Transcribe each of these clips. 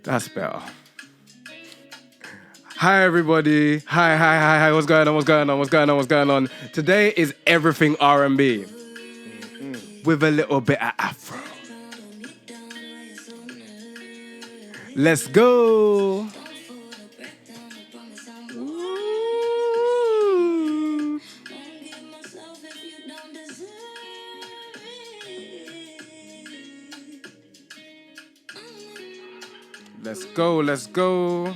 That's better. Hi, everybody. Hi. What's going on? Today is everything R&B with a little bit of Afro. Let's go. Ooh. Let's go.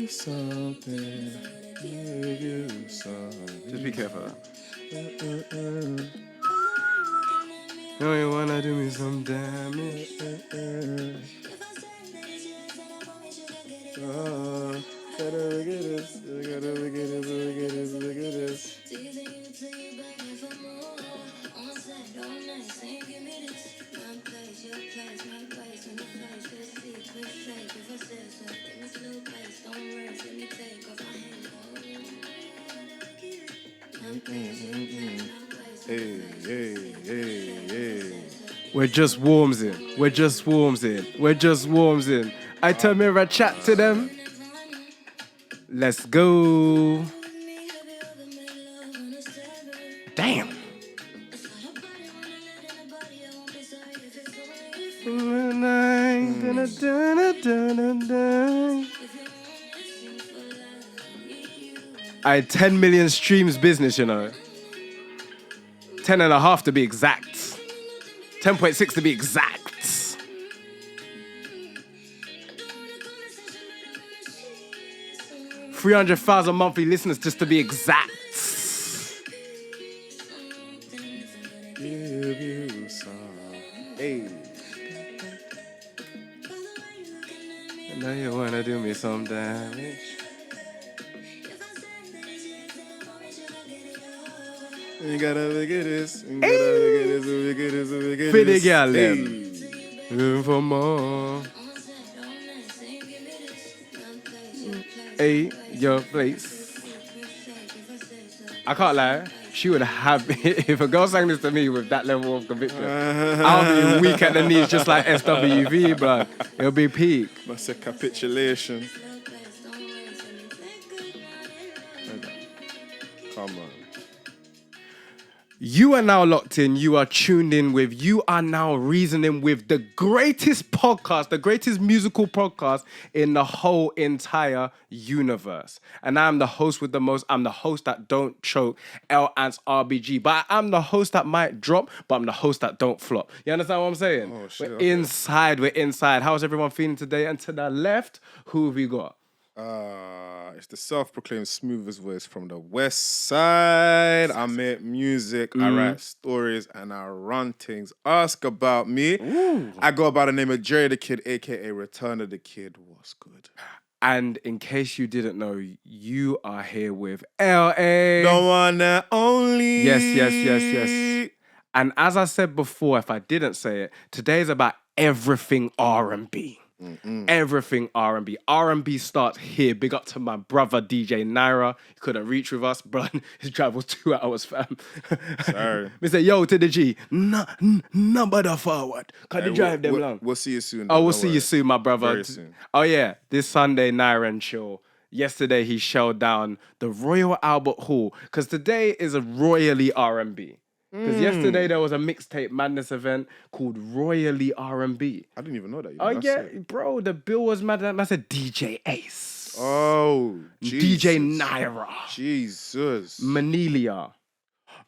Something. Just be careful. No, you wanna do me some damage. Gotta get this. Hey. We're just warms in. I Tamera chat to them. Let's go. Damn. I had 10 million streams business, you know. 10.5 to be exact. 10.6 to be exact. 300,000 monthly listeners just to be exact. Give you some. Hey. Now you wanna do me some damage. You gotta look at this. Pretty girl, them. For more. Hey, your place. I can't lie. She would have, if a girl sang this to me with that level of conviction, I'll be weak at the knees just like SWV, bro. It'll be peak. That's a capitulation. Come on. You are now locked in, you are tuned in with, you are now reasoning with the greatest podcast, the greatest musical podcast in the whole entire universe. And I'm the host with the most, I'm the host that don't choke, L.I.T RBG. But I'm the host that might drop, but I'm the host that don't flop. You understand what I'm saying? Oh, shit, we're inside. How's everyone feeling today? And to the left, who have we got? It's the self-proclaimed smoothest voice from the West Side. I make music, I write stories, and I run things. Ask about me. Ooh. I go by the name of Jerry the Kid, aka Return of the Kid. What's good? And in case you didn't know, you are here with L.A. The one and only. Yes. And as I said before, if I didn't say it, today is about everything R&B. Everything R&B. R&B starts here. Big up to my brother DJ Naira. He couldn't reach with us, bro. His drive was 2 hours, fam. Sorry. We say, yo, to the G. Number the forward. Can you drive them long? We'll see you soon. Oh, we'll see you soon, my brother. Very soon. Oh, yeah. This Sunday, Naira and Chill. Yesterday, he shelled down the Royal Albert Hall. Because today is a royally R&B. Because yesterday there was a mixtape madness event called Royally R&B. I didn't even know that. Oh, yeah, bro. The bill was mad. I said DJ Ace. Oh, Jesus. DJ Naira. Jesus. Manelia.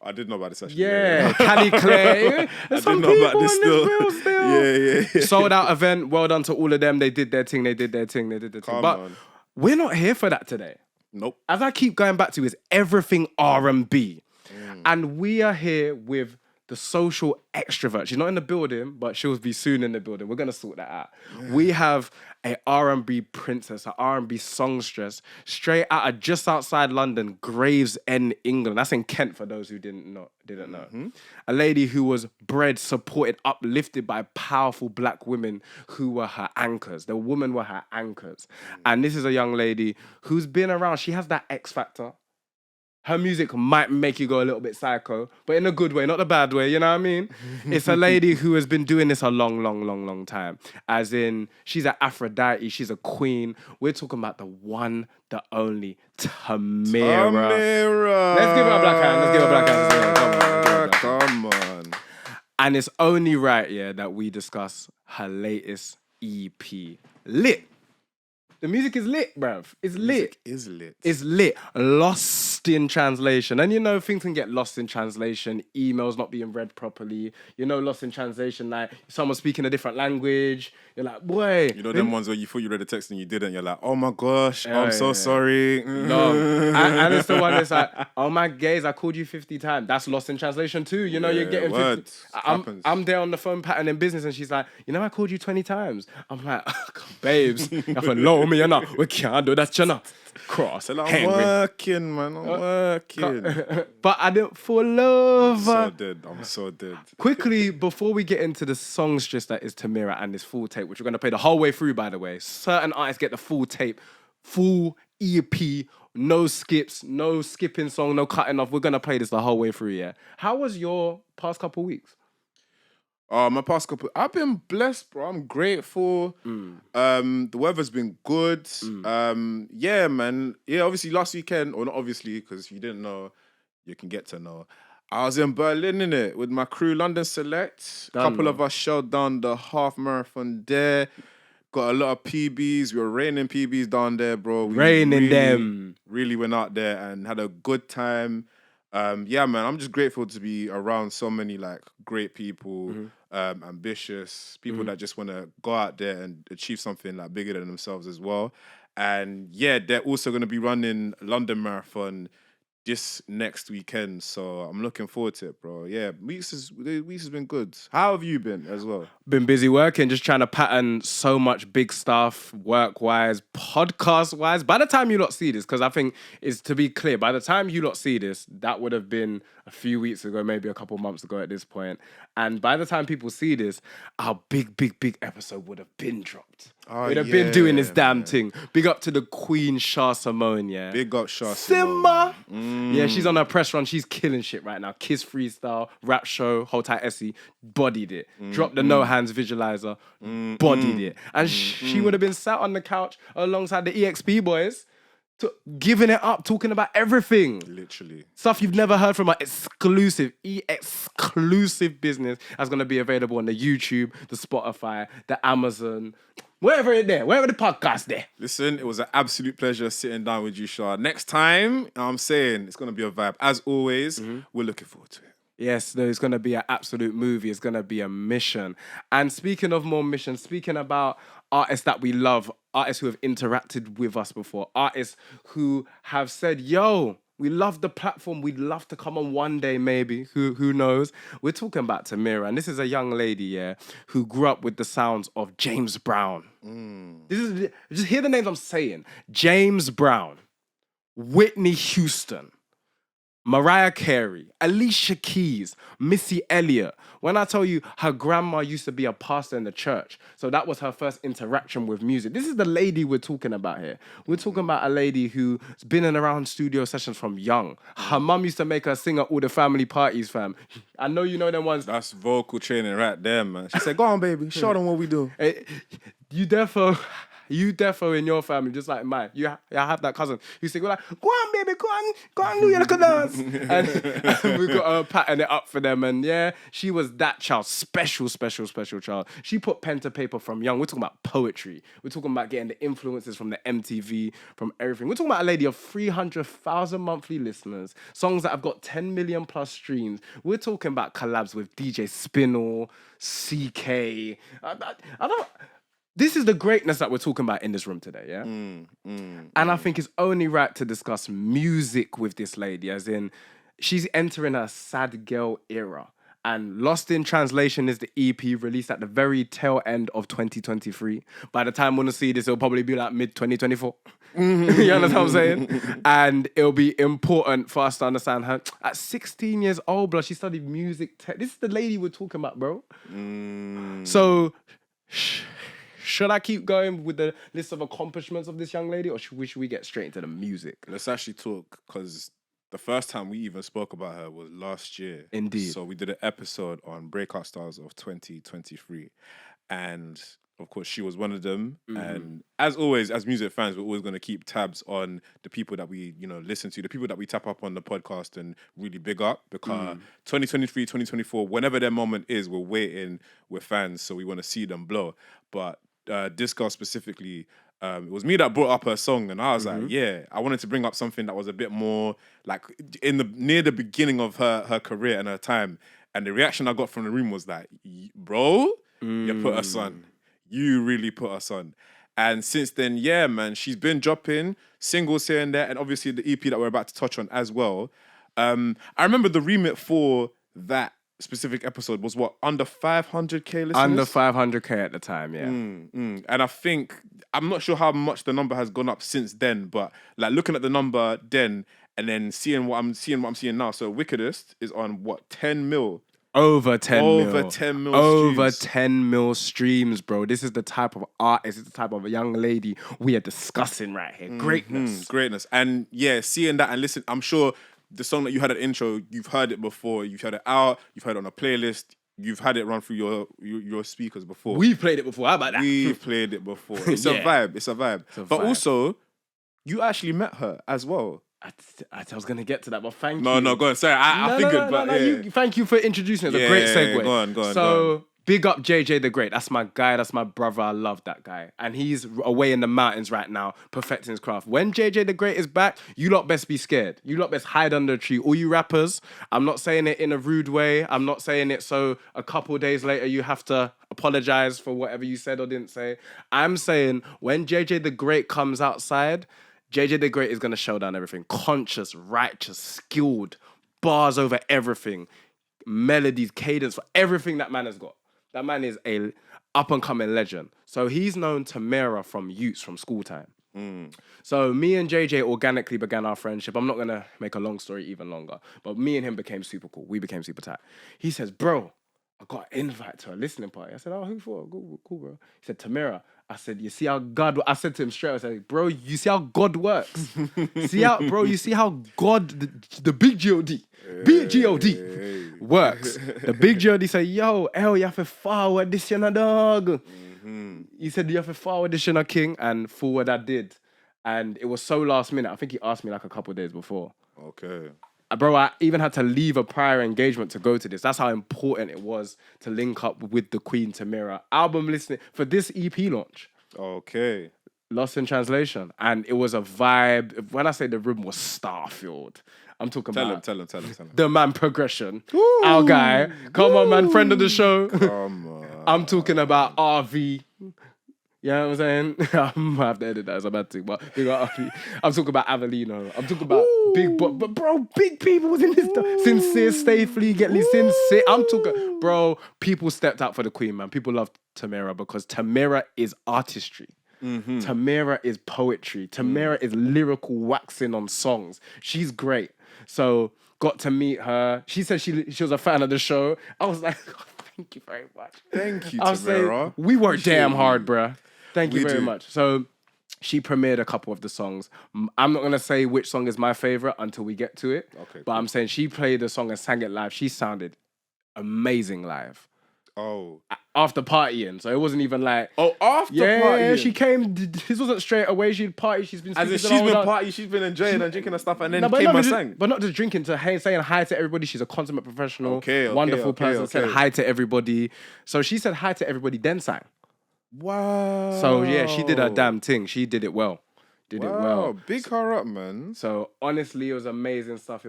I didn't know about this actually. Yeah. Cali Clay. I Some didn't know about people this in still. this bill still. Yeah. Sold out event. Well done to all of them. They did their thing. Come But on. we're not here for that today. Nope. As I keep going back to, is everything R&B. And we are here with the social extrovert. She's not in the building, but she'll be soon in the building. We're gonna sort that out. We have a R&B princess, an R&B songstress, straight out of just outside London, Gravesend, England. That's in Kent for those who didn't know. A lady who was bred, supported, uplifted by powerful black women who were her anchors. The women were her anchors. And this is a young lady who's been around. She has that X factor. Her music might make you go a little bit psycho, but in a good way, not the bad way, you know what I mean? It's a lady who has been doing this a long time. As in, she's an Aphrodite, she's a queen. We're talking about the one, the only, Tamera. Tamera. Let's give her a black hand. Let's give her a black hand. Come on. And it's only right, yeah, that we discuss her latest EP. Lit. The music is lit, bruv. It's lit. Is lit. It's lit. Lost in translation. And you know, things can get lost in translation. Emails not being read properly. You know, lost in translation, like someone speaking a different language. You're like, boy. You know them ones where you thought you read the text and you didn't. You're like, oh my gosh, I'm so sorry. No. and it's the one that's like, oh my gaze, I called you 50 times. That's lost in translation too. You know, you're getting 50. I'm there on the phone pattern in business and she's like, you know, I called you 20 times. I'm like, babes, you have to know me, you know. We can't do that, you know. Cross. I'm working, man. I'm working. But I didn't fall over. I'm so dead. Quickly, before we get into the songstress that is Tamera and this full tape, which we're going to play the whole way through, by the way. Certain artists get the full tape, full EP, no skips, no skipping song, no cutting off. We're going to play this the whole way through, yeah? How was your past couple weeks? My past couple, I've been blessed, bro. I'm grateful. The weather's been good. Yeah, man. Yeah, obviously last weekend, or not obviously, because if you didn't know, you can get to know. I was in Berlin, innit, with my crew, London Select. A couple of us shelled down the half marathon there. Got a lot of PBs. We were raining PBs down there, bro. We really went out there and had a good time. Yeah, man, I'm just grateful to be around so many like great people, ambitious people that just want to go out there and achieve something like bigger than themselves as well. And yeah, they're also going to be running London Marathon this next weekend, so I'm looking forward to it, bro. Yeah, weeks has been good. How have you been as well? Been busy working, just trying to pattern so much big stuff, work-wise, podcast-wise. By the time you lot see this, because I think it's to be clear, by the time you lot see this, that would have been a few weeks ago, maybe a couple months ago at this point. And by the time people see this, our big episode would have been dropped. We'd have been doing this damn thing. Big up to the Queen Shah Simone, yeah. Big up Shah Simba. Yeah, she's on her press run. She's killing shit right now. Kiss Freestyle, rap show, Hold Tight Essie, bodied it. Dropped the no hands visualizer, bodied it. And she would have been sat on the couch alongside the EXP boys, giving it up, talking about everything. Literally. Stuff you've never heard from her. Exclusive business that's going to be available on the YouTube, the Spotify, the Amazon, wherever the podcast there. Listen, it was an absolute pleasure sitting down with you, Shah. Next time, I'm saying it's going to be a vibe. As always, we're looking forward to it. Yes, no, it's going to be an absolute movie. It's going to be a mission. And speaking of more missions, speaking about artists that we love, artists who have interacted with us before, artists who have said, yo, we love the platform. We'd love to come on one day, maybe. Who knows? We're talking about Tamera. And this is a young lady, yeah, who grew up with the sounds of James Brown. Just hear the names I'm saying. James Brown, Whitney Houston, Mariah Carey, Alicia Keys, Missy Elliott. When I tell you her grandma used to be a pastor in the church, so that was her first interaction with music. This is the lady we're talking about here. We're talking about a lady who's been in around studio sessions from young. Her mum used to make her sing at all the family parties, fam. I know you know them ones. That's vocal training right there, man. She said, go on, baby, show them what we do. You defo in your family, just like mine. I have that cousin who say, like, go on, baby, go on, do your little dance. and we got her patting it up for them. And yeah, she was that child, special child. She put pen to paper from young. We're talking about poetry. We're talking about getting the influences from the MTV, from everything. We're talking about a lady of 300,000 monthly listeners, songs that have got 10 million plus streams. We're talking about collabs with DJ Spinall, CK. This is the greatness that we're talking about in this room today, yeah? And I think it's only right to discuss music with this lady, as in she's entering her sad girl era. And Lost in Translation is the EP released at the very tail end of 2023. By the time we want to see this, it'll probably be like mid 2024. You understand what I'm saying? And it'll be important for us to understand her. At 16 years old, bro, she studied music tech. This is the lady we're talking about, bro. So, should I keep going with the list of accomplishments of this young lady, or should we get straight into the music? Let's actually talk, because the first time we even spoke about her was last year. Indeed. So we did an episode on breakout stars of 2023. And of course, she was one of them. And as always, as music fans, we're always going to keep tabs on the people that we, listen to, the people that we tap up on the podcast and really big up, because 2023, 2024, whenever their moment is, we're waiting, we're fans, so we want to see them blow. But this girl specifically, it was me that brought up her song, and I was like, yeah, I wanted to bring up something that was a bit more like near the beginning of her career and her time. And the reaction I got from the room was like, bro, you put us on. You really put us on. And since then, yeah, man, she's been dropping singles here and there, and obviously the EP that we're about to touch on as well. I remember the remit for that specific episode was what, under 500k listeners? Under 500k at the time, yeah. And I think, I'm not sure how much the number has gone up since then, but like looking at the number then and then seeing what I'm seeing now. So Wickedest is on what, 10 mil? Over 10 mil. 10 mil Over streams. 10 mil streams, bro. This is the type of artist, this is the type of a young lady we are discussing right here. Greatness. And yeah, seeing that and listen, I'm sure the song that you had at intro, you've heard it before. You've heard it out. You've heard it on a playlist. You've had it run through your speakers before. We've played it before. How about that? We've played it before. It's a vibe. It's a vibe. But also, you actually met her as well. I was going to get to that, but thank you. No, go on. Sorry, I figured, but yeah. Thank you for introducing it. It's a great segue. Go on. So, big up JJ the Great. That's my guy. That's my brother. I love that guy. And he's away in the mountains right now, perfecting his craft. When JJ the Great is back, you lot best be scared. You lot best hide under a tree. All you rappers, I'm not saying it in a rude way. I'm not saying it so a couple days later you have to apologize for whatever you said or didn't say. I'm saying when JJ the Great comes outside, JJ the Great is going to show down everything. Conscious, righteous, skilled, bars over everything, melodies, cadence, for everything that man has got. That man is a up-and-coming legend. So he's known Tamera from youths, from school time. So me and JJ organically began our friendship. I'm not going to make a long story even longer, but me and him became super cool. We became super tight. He says, bro, I got an invite to a listening party. I said, oh, who for? Cool, bro. He said, Tamera. I said, you see how God... I said to him straight, I said, bro, you see how God works? You see how God, the big G-O-D, big G-O-D works. The big G-O-D said, yo, L, you have to forward this, you know, dog. He said, you have to forward this, you know, king. And forward I did. And it was so last minute. I think he asked me like a couple of days before. Okay. Bro, I even had to leave a prior engagement to go to this. That's how important it was to link up with the Queen Tamera. Album listening for this EP launch. Okay. Lost in Translation. And it was a vibe. When I say the room was star-filled, I'm talking about... Tell him. The man Progression. Ooh. Our guy. Come on, man. Friend of the show. Come on. I'm talking about RV. You know what I'm saying? I'm gonna have to edit that as a bad thing, but big up RV. I'm talking about Avellino. I'm talking about big, but bro, big people was in this stuff. Sincere, Stay Flee, Get Lee, Sincere. I'm talking, bro, people stepped out for the Queen, man. People love Tamera because Tamera is artistry. Tamera is poetry. Tamera is lyrical waxing on songs. She's great. So got to meet her. She said she was a fan of the show. I was like, oh, thank you very much. Thank you, Tamera. We worked damn hard, bruh. Thank you very much. So she premiered a couple of the songs. I'm not going to say which song is my favorite until we get to it. Okay, but I'm saying she played the song and sang it live. She sounded amazing live. Oh. After partying. So it wasn't even like... Oh, after partying? Yeah, she came... This wasn't straight away. She'd party. She's been... As if she's been partying, she's been enjoying and drinking and stuff, and then came and sang. But not just drinking, saying hi to everybody. She's a consummate professional. Wonderful person. Said hi to everybody. So she said hi to everybody, then sang. Wow. So yeah, she did her damn thing. She did it well. Did it well. Big her up, man. So honestly, it was amazing stuff.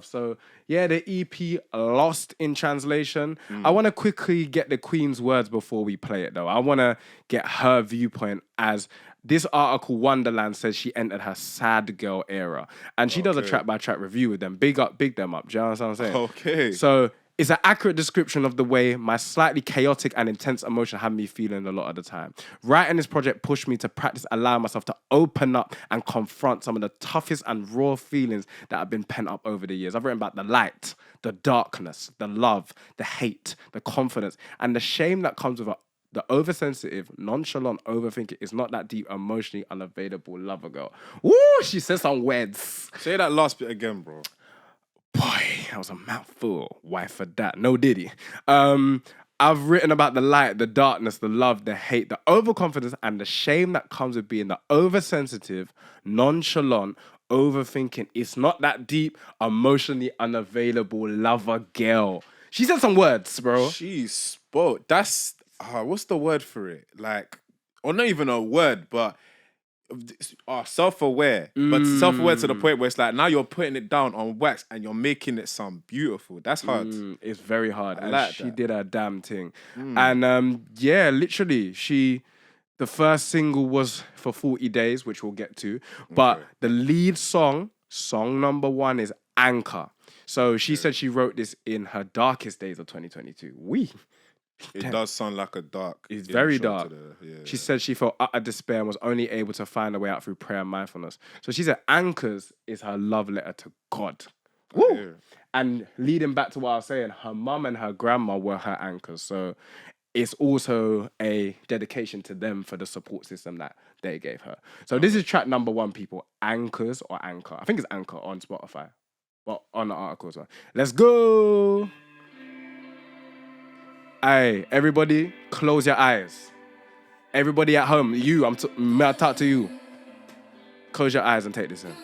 So yeah, the EP Lost in Translation. I want to quickly get the Queen's words before we play it though. I want to get her viewpoint as this article, Wonderland, says she entered her sad girl era. And she does a track by track review with them. Big them up. Do you know what I'm saying? Okay. So It's an accurate description of the way my slightly chaotic and intense emotion had me feeling a lot of the time. Writing this project pushed me to practice allowing myself to open up and confront some of the toughest and raw feelings that have been pent up over the years. I've written about the light, the darkness, the love, the hate, the confidence, and the shame that comes with the oversensitive, nonchalant overthinking is not that deep, emotionally unavailable lover girl. Woo! She says some words. Say that last bit again, bro. Boy, that was a mouthful. Wife for that. No diddy. I've written about the light, the darkness, the love, the hate, the overconfidence, and the shame that comes with being the oversensitive, nonchalant, overthinking. It's not that deep, emotionally unavailable lover girl. She said some words, bro. She spoke. That's what's the word for it? Like, or not even a word, but self-aware. But self-aware to the point where it's like now you're putting it down on wax and you're making it sound beautiful. That's hard. It's very hard. And like she that. did her damn thing. And yeah, literally, the first single was for 40 Days, which we'll get to. But the lead song number 1 is Anchor. So she said she wrote this in her darkest days of 2022. It does sound like a dark. It's very intro dark. to She said she felt utter despair and was only able to find a way out through prayer and mindfulness. So she said Anchors is her love letter to God. Woo! Yeah. And leading back to what I was saying, her mum and her grandma were her anchors. So it's also a dedication to them for the support system that they gave her. So this is track number 1, people. Anchors or Anchor. I think it's Anchor on Spotify. Well, on the article as well. Let's go! Hey, everybody, close your eyes. Everybody at home, may I talk to you? Close your eyes and take this in.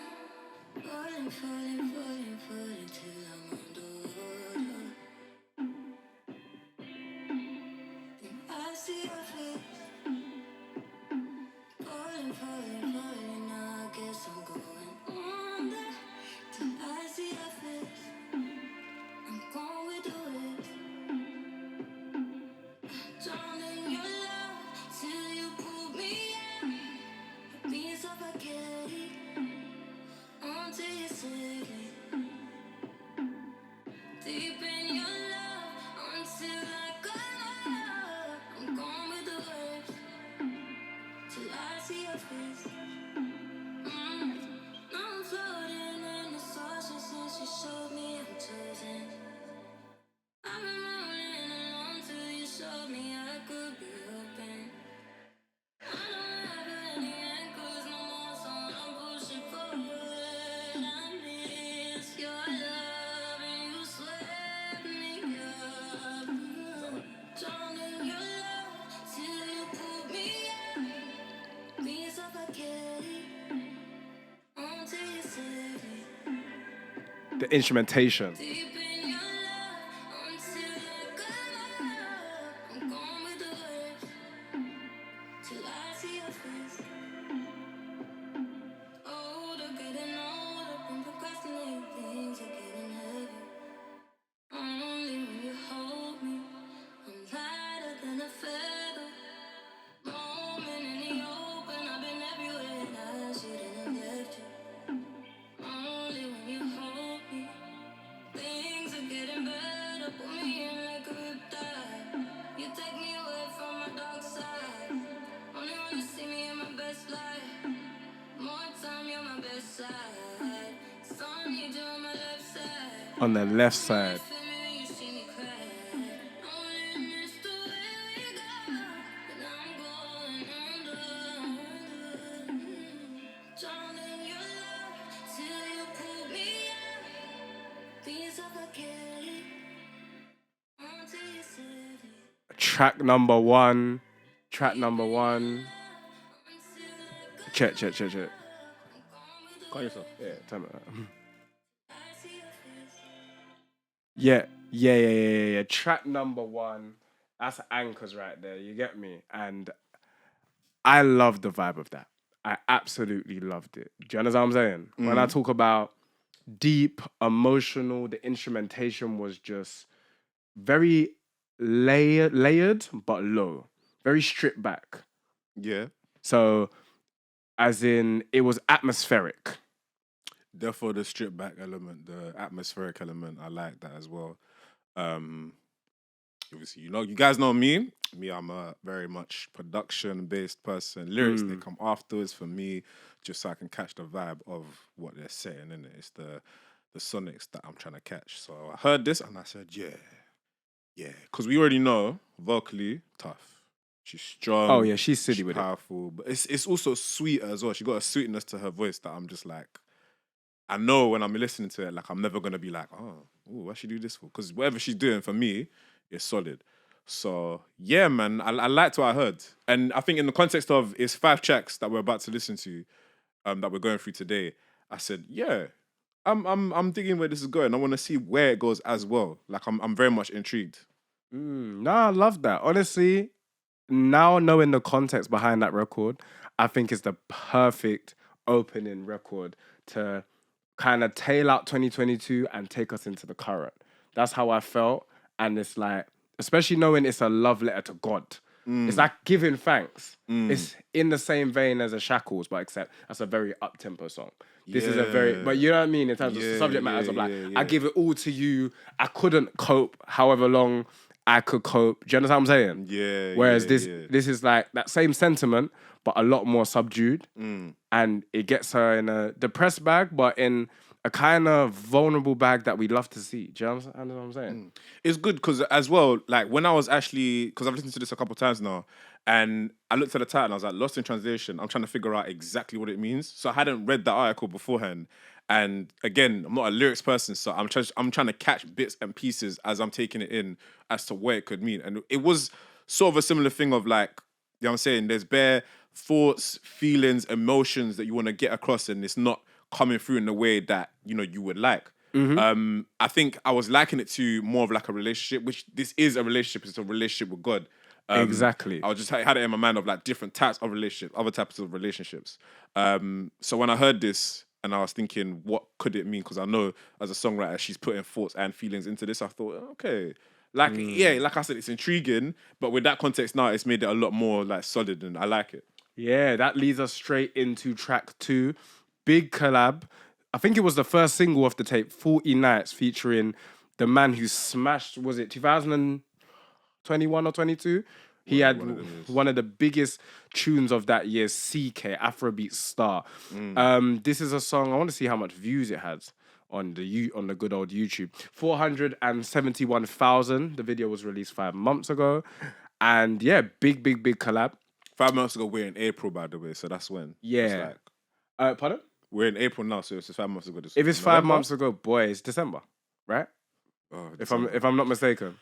The instrumentation. On the left side. Track number one. Check. Call yourself. Yeah, Tamera. Yeah. Track number 1. That's Anchors right there. You get me? And I love the vibe of that. I absolutely loved it. Do you understand what I'm saying? When I talk about deep, emotional, the instrumentation was just very layered, but low. Very stripped back. Yeah. So, as in, it was atmospheric. Therefore, the stripped back element, the atmospheric element, I like that as well. Obviously, you guys know me. I'm a very much production-based person. Lyrics, they come afterwards for me, just so I can catch the vibe of what they're saying, and it's the sonics that I'm trying to catch. So I heard this and I said, yeah, because we already know vocally tough. She's strong. Oh yeah, she's silly she's with powerful, but it's also sweet as well. She got a sweetness to her voice that I'm just like, I know when I'm listening to it, like I'm never gonna be like, oh, why she do this for? Because whatever she's doing for me is solid. So yeah, man, I liked what I heard, and I think in the context of it's 5 tracks that we're about to listen to, that we're going through today, I said, yeah, I'm digging where this is going. I want to see where it goes as well. Like I'm very much intrigued. No, I love that. Honestly, now knowing the context behind that record, I think it's the perfect opening record to kind of tail out 2022 and take us into the current. That's how I felt. And it's like, especially knowing it's a love letter to God. It's like giving thanks. It's in the same vein as a Shackles, but except that's a very up-tempo song. This is a very, but you know what I mean? In terms of subject matters of like, I give it all to you. I couldn't cope however long I could cope. Do you understand what I'm saying? Yeah. Whereas this is like that same sentiment, but a lot more subdued. And it gets her in a depressed bag, but in a kind of vulnerable bag that we'd love to see. Do you know what I'm saying? It's good because as well, like when I was actually, because I've listened to this a couple of times now, and I looked at the title and I was like, Lost in Translation. I'm trying to figure out exactly what it means. So I hadn't read the article beforehand. And again, I'm not a lyrics person, so I'm trying to catch bits and pieces as I'm taking it in as to what it could mean. And it was sort of a similar thing of like, you know what I'm saying? There's bare thoughts, feelings, emotions that you want to get across, and it's not coming through in the way that, you would like. I think I was liking it to more of like a relationship, which this is a relationship. It's a relationship with God. Exactly. I was just had it in my mind of like different types of relationships, other types of relationships. So when I heard this and I was thinking, what could it mean? Because I know as a songwriter, she's putting thoughts and feelings into this. I thought, okay, like like I said, it's intriguing, but with that context now, it's made it a lot more like solid, and I like it. Yeah, that leads us straight into track 2. Big collab. I think it was the first single off the tape, 40 Nights, featuring the man who smashed, was it 2021 or 22? He had one of the biggest tunes of that year, CK, Afrobeat Star. This is a song, I want to see how much views it has on the good old YouTube. 471,000. The video was released 5 months ago. And yeah, big collab. 5 months ago, we're in April, by the way, so that's when. Yeah. It's like, Pardon? we're in April now, so it's 5 months ago. If it's 5 months ago, boy, it's December, right? Oh, if I'm not mistaken,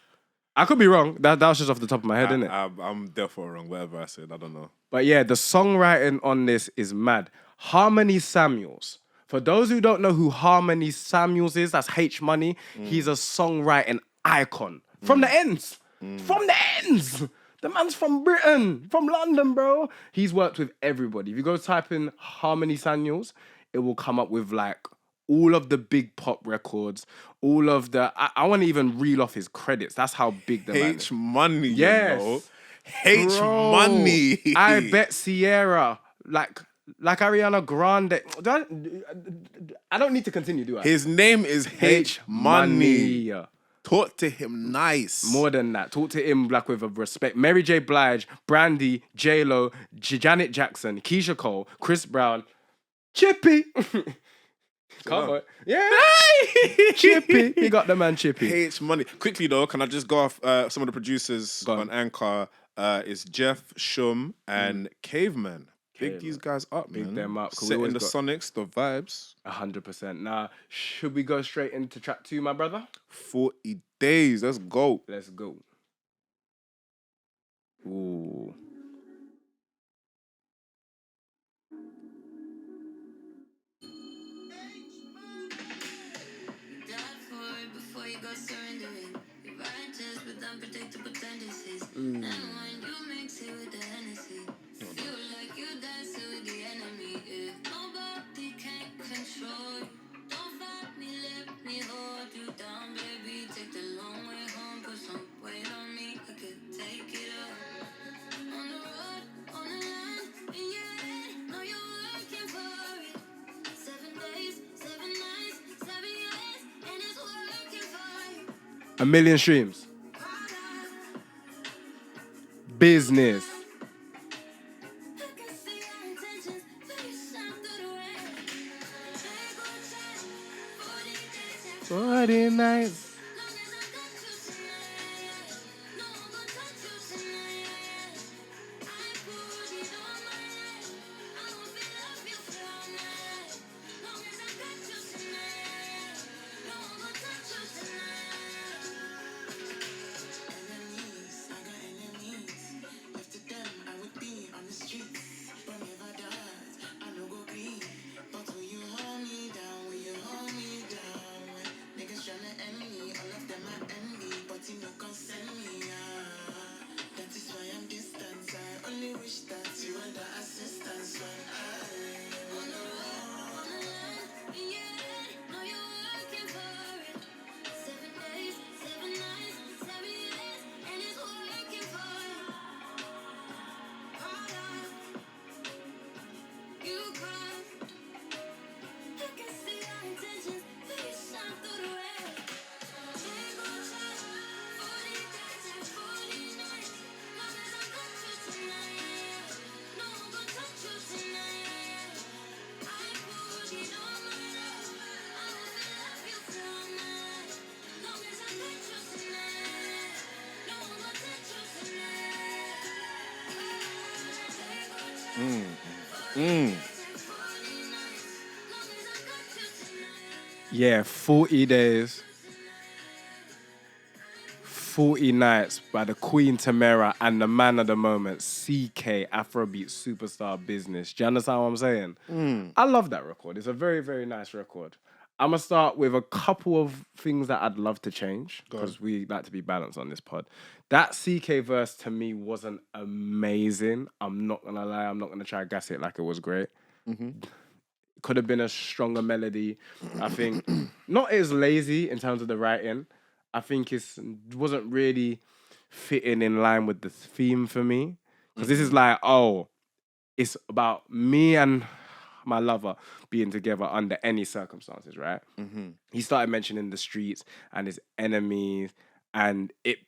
I could be wrong. That was just off the top of my head, innit? I'm therefore wrong. Whatever I said, I don't know. But yeah, the songwriting on this is mad. Harmony Samuels. For those who don't know who Harmony Samuels is, that's H Money. He's a songwriting icon from the ends. From the ends. The man's from Britain, from London, bro. He's worked with everybody. If you go type in Harmony Samuels, it will come up with like all of the big pop records, all of the... I want to even reel off his credits. That's how big the man is. H Money, Yes. you know? H Money. I bet Sierra, like Ariana Grande. I don't need to continue, do I? His name is H Money. Money. Talk to him nice. More than that, talk to him like with a respect. Mary J. Blige, Brandy, J-Lo, Janet Jackson, Keisha Cole, Chris Brown, Chippy. Come on. Yeah. Chippy. He got the man Chippy. H Money. Quickly though, can I just go off some of the producers on Anchor? Is Jeff, Shum, and Caveman. Big these guys up, man. Big them up. Setting the sonics, the vibes. 100%. Now, should we go straight into track 2, my brother? 40 days. Let's go. Let's go. Ooh. 1 million streams. Business. Friday nights. Yeah, 40 days. 40 Nights by the Queen Tamera and the man of the moment, CK, Afrobeat superstar business. Do you understand what I'm saying? I love that record. It's a very, very nice record. I'm going to start with a couple of things that I'd love to change because we like to be balanced on this pod. That CK verse to me wasn't amazing. I'm not going to lie. I'm not going to try to gas it like it was great. Could have been a stronger melody. I think not as lazy in terms of the writing. I think it wasn't really fitting in line with the theme for me. Because this is like, it's about me and my lover being together under any circumstances, right? He started mentioning the streets and his enemies, and it,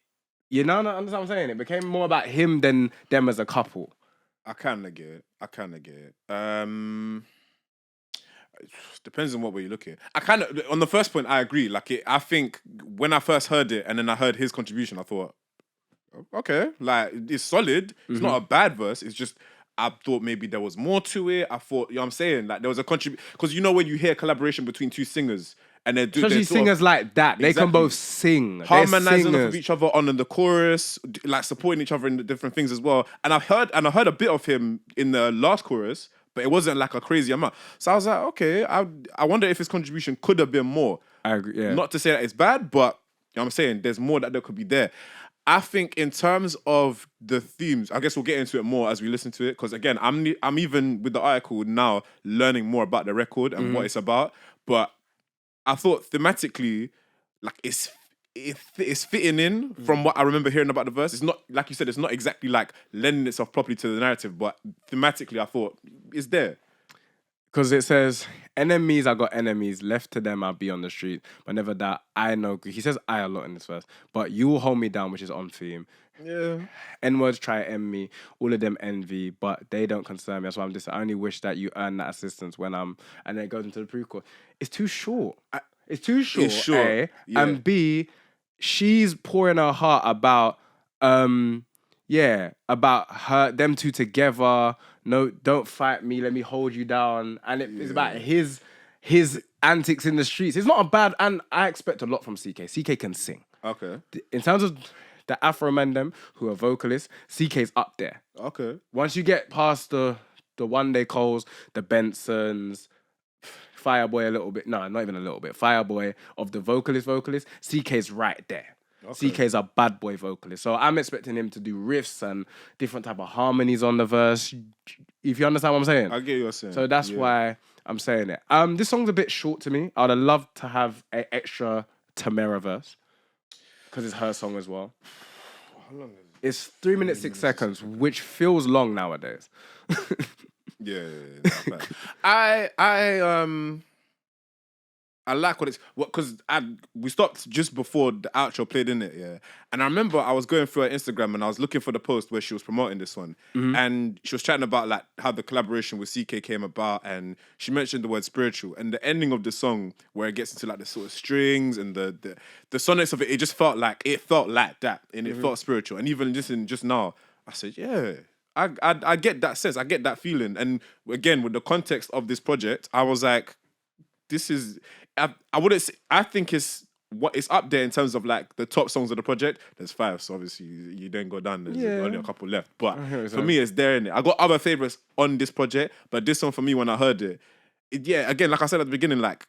understand what I'm saying? It became more about him than them as a couple. I kind of get it. Depends on what way you're looking. I kind of, on the first point, I agree. I think when I first heard it and then I heard his contribution, I thought, okay, like it's solid. It's not a bad verse. It's just I thought maybe there was more to it. I thought, you know what I'm saying? Like there was a contribution because when you hear collaboration between two singers and especially singers like that, they can both sing, harmonizing off of each other on the chorus, like supporting each other in the different things as well. And I heard a bit of him in the last chorus. But it wasn't like a crazy amount. So I was like, okay, I wonder if his contribution could have been more. I agree, yeah. Not to say that it's bad, but you know what I'm saying? There's more that there could be there. I think in terms of the themes, I guess we'll get into it more as we listen to it. Because again, I'm even with the article now learning more about the record and what it's about. But I thought thematically, like it's fitting in from what I remember hearing about the verse. It's not, like you said, it's not exactly like lending itself properly to the narrative, but thematically I thought it's there. Because it says, enemies, I got enemies, left to them I'll be on the street, but never that I know. He says I a lot in this verse, but you will hold me down, which is on theme. Yeah. N-words try to end me, all of them envy, but they don't concern me. That's why I'm just, I only wish that you earn that assistance when I'm, and then it goes into the pre-chorus. It's too short. It's too short, It's short. A, Yeah. and B, she's pouring her heart about, about them two together. No, don't fight me. Let me hold you down. And it's about his antics in the streets. It's not a bad, and I expect a lot from CK. CK can sing. Okay. In terms of the Afro men, them who are vocalists, CK's up there. Okay. Once you get past the One Day Coles, the Bensons, Fireboy a little bit. No, not even a little bit. Fireboy of the vocalist, CK's right there. Okay. CK's a bad boy vocalist. So I'm expecting him to do riffs and different type of harmonies on the verse. If you understand what I'm saying. I get what you're saying. So that's why I'm saying it. This song's a bit short to me. I'd have loved to have an extra Tamera verse. Because it's her song as well. How long is it? It's 3 minutes, 6 seconds, which feels long nowadays. Yeah. Not bad. I like what it's because we stopped just before the outro played in it, yeah. And I remember I was going through her Instagram and I was looking for the post where she was promoting this one, and she was chatting about like how the collaboration with CK came about, and she mentioned the word spiritual, and the ending of the song where it gets into like the sort of strings and the sonnets of it, it just felt like that, and it felt spiritual. And even listening just now, I said, yeah. I get that sense, I get that feeling, and again with the context of this project, I was like, this is I wouldn't say, I think it's up there in terms of like the top songs of the project. There's 5, so obviously you don't go down. There's only a couple left, but for me, it's there in it. I got other favorites on this project, but this one for me, when I heard it, yeah, again, like I said at the beginning, like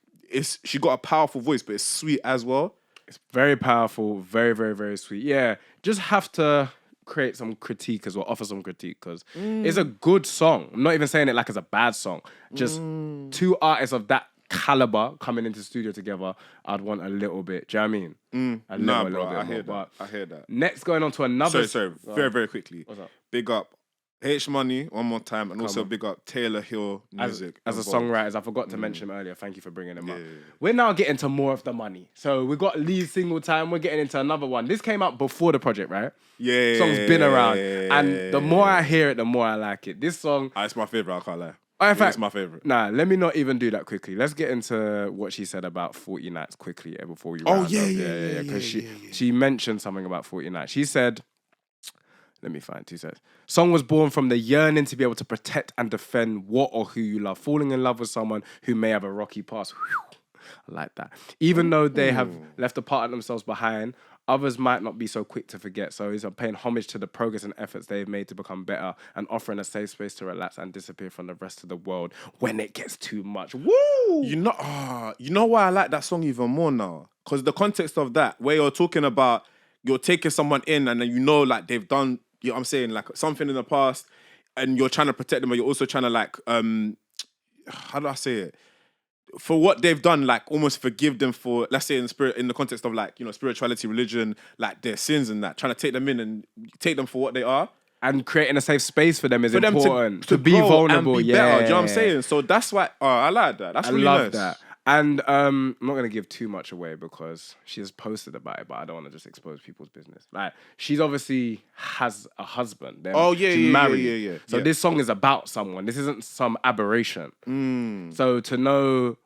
she got a powerful voice, but it's sweet as well. It's very powerful, very, very, very sweet. Yeah, just have to create some critique as well, offer some critique, because it's a good song. I'm not even saying it like it's a bad song. Just 2 artists of that caliber coming into the studio together, I'd want a little bit. Do you know what I mean? A little bit I hear more. that. I hear that. Next, going on to another. Sorry, very, very quickly. What's up? Big up H Money one more time, and also big up Taylor Hill Music. As a songwriter, I forgot to mention him earlier. Thank you for bringing him up. Yeah. We're now getting to more of the money. So we got lead single time. We're getting into another one. This came out before the project, right? Yeah. Song's been around, and the more I hear it, the more I like it. This song, it's my favorite. I can't lie. in fact, it's my favorite. Nah, let me not even do that quickly. Let's get into what she said about 40 Nights quickly before we round up. Yeah. Because she mentioned something about 40 Nights. She said, let me find 2 sets. Song was born from the yearning to be able to protect and defend what or who you love. Falling in love with someone who may have a rocky past. Whew, I like that. Even though they have left a part of themselves behind, others might not be so quick to forget. So he's paying homage to the progress and efforts they've made to become better and offering a safe space to relax and disappear from the rest of the world when it gets too much. Woo! You know why I like that song even more now? Because the context of that, where you're talking about, you're taking someone in and then you know like they've done, you know what I'm saying, like something in the past, and you're trying to protect them, but you're also trying to like, how do I say it? For what they've done, like almost forgive them for, let's say in the context of like, you know, spirituality, religion, like their sins and that, trying to take them in and take them for what they are. And creating a safe space for them is for important. Them to be grow vulnerable, and be yeah. better, do you know what I'm saying? So that's why, I like that. That's really nice. I love that. And I'm not going to give too much away because she has posted about it, but I don't want to just expose people's business. Like, she's obviously has a husband. She's married. So this song is about someone. This isn't some aberration. So to know...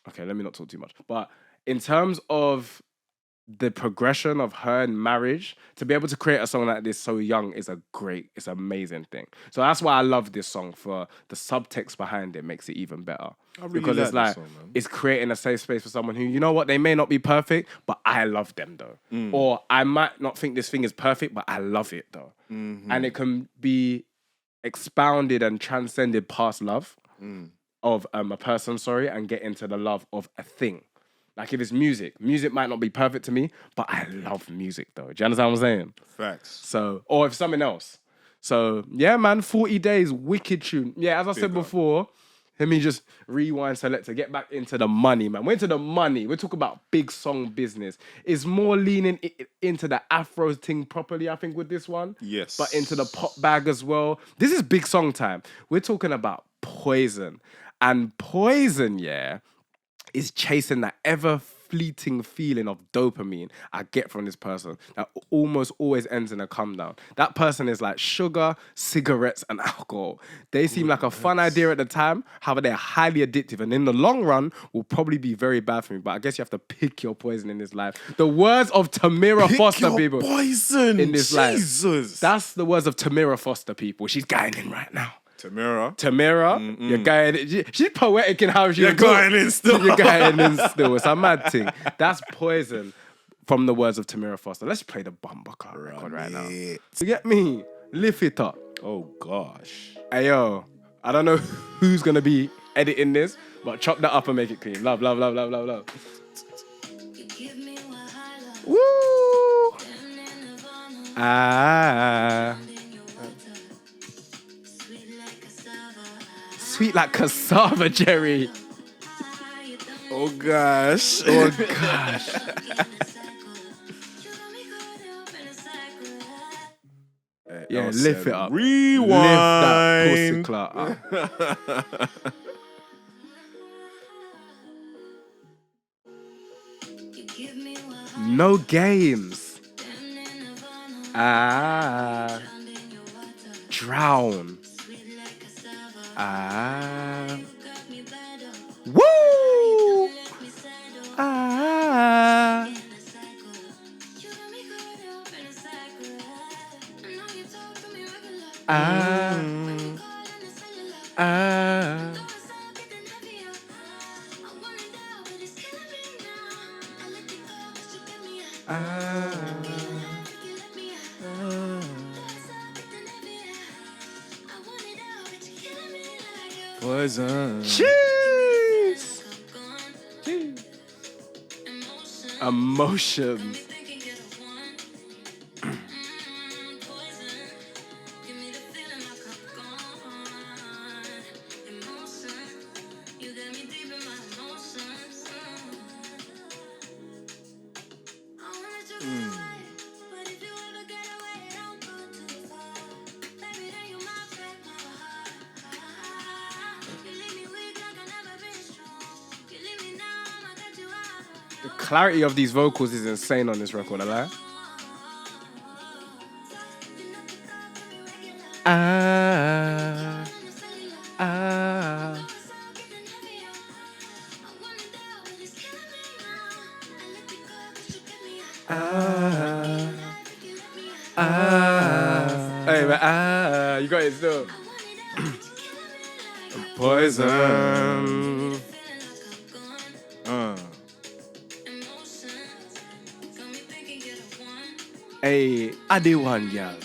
Okay, let me not talk too much. But in terms of the progression of her and marriage, to be able to create a song like this so young is it's an amazing thing. So that's why I love this song. For the subtext behind it makes it even better. Because it's like, it's creating a safe space for someone who, you know what, they may not be perfect, but I love them though. Or I might not think this thing is perfect, but I love it though. And it can be expounded and transcended past love of a person, and get into the love of a thing. Like if it's music might not be perfect to me, but I love music though. Do you understand what I'm saying? Facts. So, or if something else. So yeah, man, 40 Days, wicked tune. Yeah, as I said before, let me just rewind, select to get back into the money, man. We're into the money. We're talking about big song business. It's more leaning into the Afro thing properly, I think, with this one. Yes. But into the pop bag as well. This is big song time. We're talking about Poison. And Poison, yeah, is chasing that ever-fleeting feeling of dopamine I get from this person that almost always ends in a come down. That person is like sugar, cigarettes, and alcohol. They seem like a fun idea at the time, however, they're highly addictive, and in the long run, will probably be very bad for me. But I guess you have to pick your poison in this life. The words of Tamera Foster, people. Poison in this Jesus. life. That's the words of Tamera Foster, people. She's going in right now. Tamera, you're going. She's poetic in how you're going in still. You're going in still. It's a mad thing. That's Poison from the words of Tamera Foster. Let's play the Bumbucker record right now. You get me? Lift it up. Oh gosh. Hey yo, I don't know who's gonna be editing this, but chop that up and make it clean. Love, love, love, love, love, love. Woo! Ah. Sweet like cassava, Jerry. Oh gosh. Oh gosh. Yeah, lift it up. Rewind. Lift that pussy clut up. No games. Ah. Drown. Ah. Woo! Ah. Ah. Ah. Poison. Cheese. Emotions. The clarity of these vocals is insane on this record, I lie. Ah, ah. Hey, man, you got it still. Poison. Hey, I did one, girl.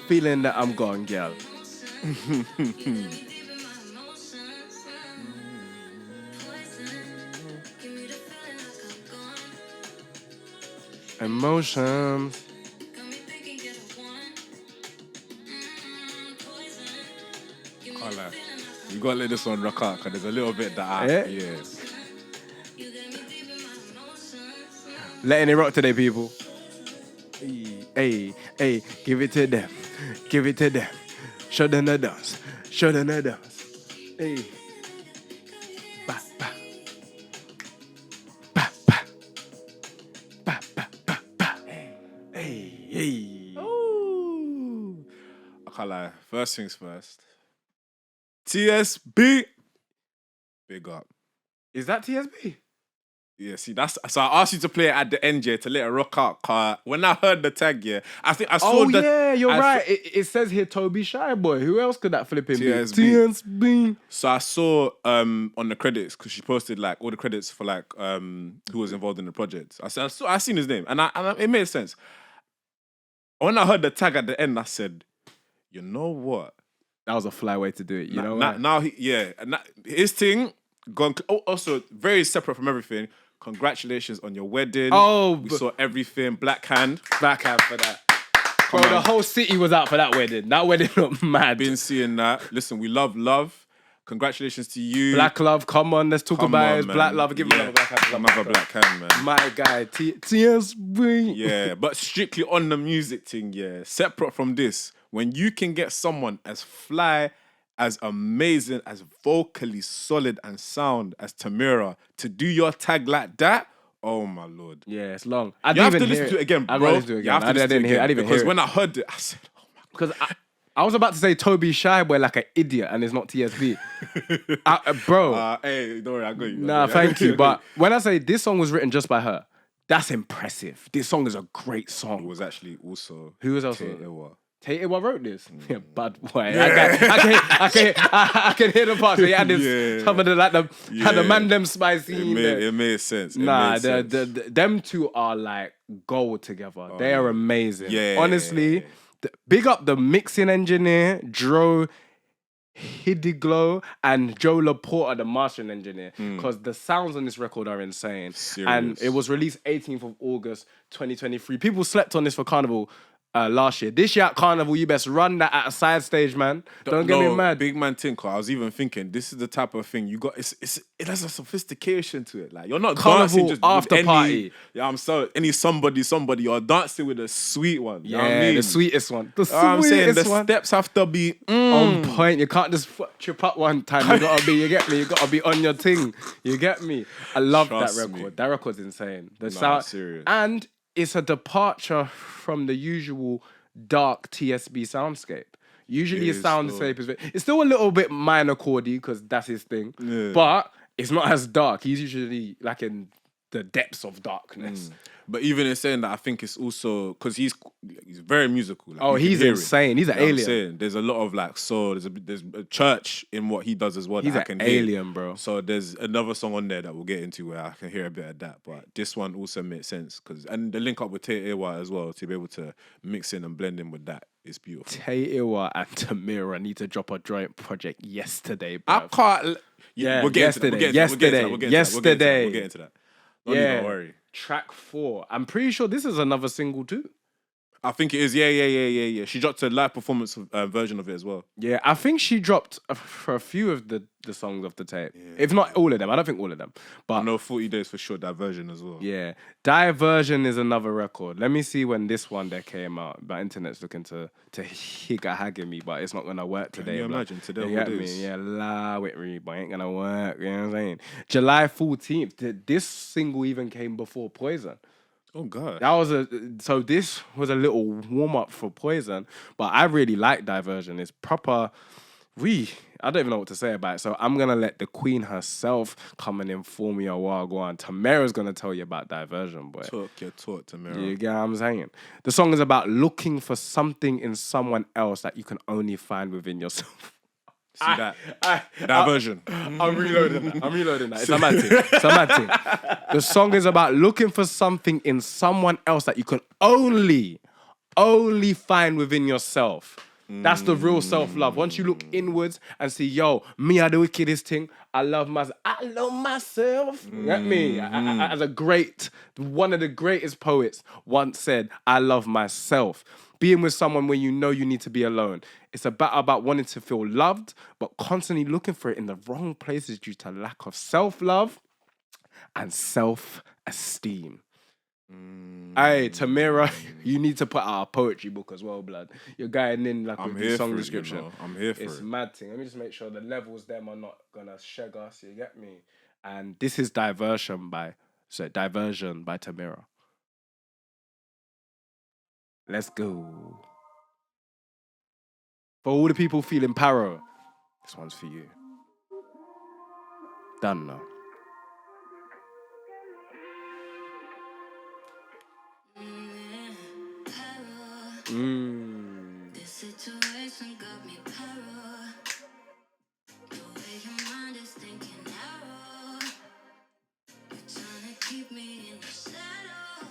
Feeling that I'm gone, girl. Emotions. You gotta let this one rock out because there's a little bit that yeah. Letting it rock today, people. Hey, hey, give it to them. Give it to them. Show them the dance. Show them the dance. Hey. Ba, ba. Ba, ba. Ba, ba, ba, ba. Hey, hey. Ooh. I can't lie. First things first. TSB. Big up. Is that TSB? Yeah, see, that's so I asked you to play it at the end, yeah, to let it rock out. Cause when I heard the tag, yeah, I think I saw the. Oh yeah, you're right. It says here Toby Shy Boy. Who else could that flipping be? TSB. So I saw on the credits because she posted like all the credits for like who was involved in the project. I seen his name and it made sense. When I heard the tag at the end, I said, you know what? That was a fly way to do it. You know now, what? now his thing gone. Also very separate from everything. Congratulations on your wedding. Oh, we saw everything. Black hand for that. Bro, the whole city was out for that wedding. That wedding looked mad. Been seeing that. Listen, we love. Congratulations to you. Black love, come on, let's talk about it. Black love, give me another black hand. Another black hand, man. My guy, TSB. Yeah, but strictly on the music thing, yeah. Separate from this, when you can get someone as fly, as amazing, as vocally solid and sound as Tamera to do your tag like that, oh my Lord. Yeah, it's long. You have to listen to it again, bro. I didn't hear it. I didn't hear it. Because when I heard it, I said, oh my God. Because I was about to say Toby Shy Boy like an idiot and it's not TSB. Bro. Hey, don't worry, I got you. Nah, thank you. But when I say this song was written just by her, that's impressive. This song is a great song. It was actually also... Who was also? Tatewa wrote this. Yeah, bad boy. Yeah. I can hear the parts where he had this, some of the had the man them spicy. It made sense. Them two are like gold together. They are amazing. Yeah. Honestly, big up the mixing engineer, Dro Hidiglo, and Joe Laporta, the mastering engineer, because the sounds on this record are insane. Serious. And it was released 18th of August, 2023. People slept on this for Carnival. last year. This year at Carnival, you best run that at a side stage, man. Don't get me mad. Big man think. I was even thinking this is the type of thing you got. It has a sophistication to it. Like you're not Carnival dancing just after with any, party. Yeah, I'm so somebody. You're dancing with a sweet one. You know what I Yeah, mean? the sweetest one. The I'm saying the sweetest one. steps have to be On point. You can't just trip up one time. You gotta be. You get me. You gotta be on your thing. You get me. I love Trust that me. record. That record's insane. The Nah, serious. and it's a departure from the usual dark TSB soundscape. Usually his soundscape is it's still a little bit minor chordy because that's his thing, but it's not as dark. He's usually like in the depths of darkness. But even in saying that, I think it's also because he's very musical. Like, Oh, he's insane. He's an alien. I'm saying there's a lot of like soul. There's a church in what he does as well. He's that an I can hear. alien, bro. So there's another song on there that we'll get into where I can hear a bit of that. But this one also makes sense and the link up with Tay Iwa as well to be able to mix in and blend in with that is beautiful. Tay Iwa and Tamera need to drop a joint project yesterday, bro. I can't. Yeah, we'll get into that. yesterday. We'll get into that. Don't even worry. Track 4. I'm pretty sure this is another single too. I think it is. Yeah. She dropped a live performance version of it as well. Yeah, I think she dropped for a few of the songs off the tape. Yeah. If not all of them. I don't think all of them. But I know 40 Days for sure, that version as well. Yeah. Diversion is another record. Let me see when this one there came out. My internet's looking to hag me, but it's not going to work today. Can you imagine today? You get me? Yeah, lie with me, but ain't going to work. You know what I'm saying? July 14th. This single even came before Poison. Oh God! So this was a little warm up for Poison, but I really like Diversion. It's proper. I don't even know what to say about it. So I'm gonna let the Queen herself come and inform me on what I go on. Tamera's gonna tell you about Diversion, boy. Talk, Tamera. You get what I'm saying? The song is about looking for something in someone else that you can only find within yourself. See that? Diversion. I'm reloading that. It's a mad thing. The song is about looking for something in someone else that you can only find within yourself. That's the real self-love. Once you look inwards and see, yo, me are the wickedest thing. I love myself. You get me? As one of the greatest poets once said, I love myself. Being with someone when you know you need to be alone. It's about wanting to feel loved, but constantly looking for it in the wrong places due to lack of self-love and self-esteem. Hey, Tamera, you need to put out a poetry book as well, blood. You're going in like with the song description. You know? I'm here for it. It's mad thing. Let me just make sure the levels them are not gonna shag us. You get me? And this is Diversion by Tamera. Let's go. For all the people feeling paro, this one's for you. Done now. This situation got me paro. The way your mind is thinking narrow. You're trying to keep me in the shadow.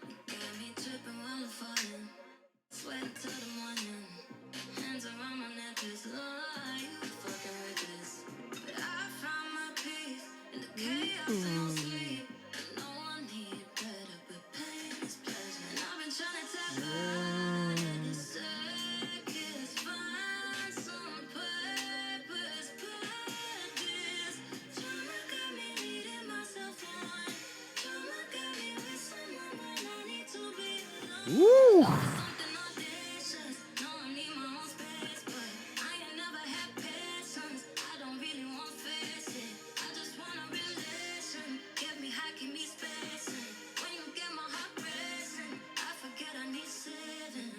You got me tripping while I'm falling. Sweat till the morning. Hands around my necklace. You fucking reckless. But I found my peace in the chaos and no sleep. I know I need better, but pain is pleasure. And I've been trying to tap out of the circus. Find some purpose, purpose. Drama got me leading myself on. Drama got me with someone when I need to be alone. Woo! Something audacious. No, I need my own space, but I ain't never had patience. I don't really want to face it. I just want a relation. Get me high, keep me spacing. When you get my heart racing, I forget I need saving.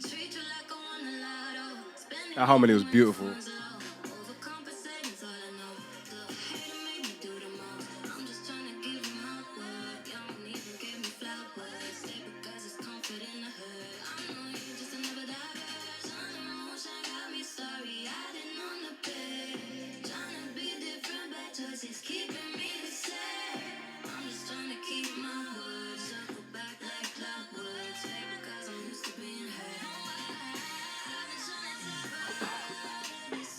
Treat you like I won the lotto. Spending That harmony was beautiful. Overcompensating's all I know. The hater made me do the most. I'm just trying to give you my word. Y'all don't even give me flowers. Stay because it's comfort in the hood. I know you just another diversion. Emotion got me sorry. I didn't on the page. Trying to be different, bad choices keeping me the same. I'm just trying to keep my hood. Circle back like clockwork. Stay because I'm used to being hurt. I've been trying to tap out of this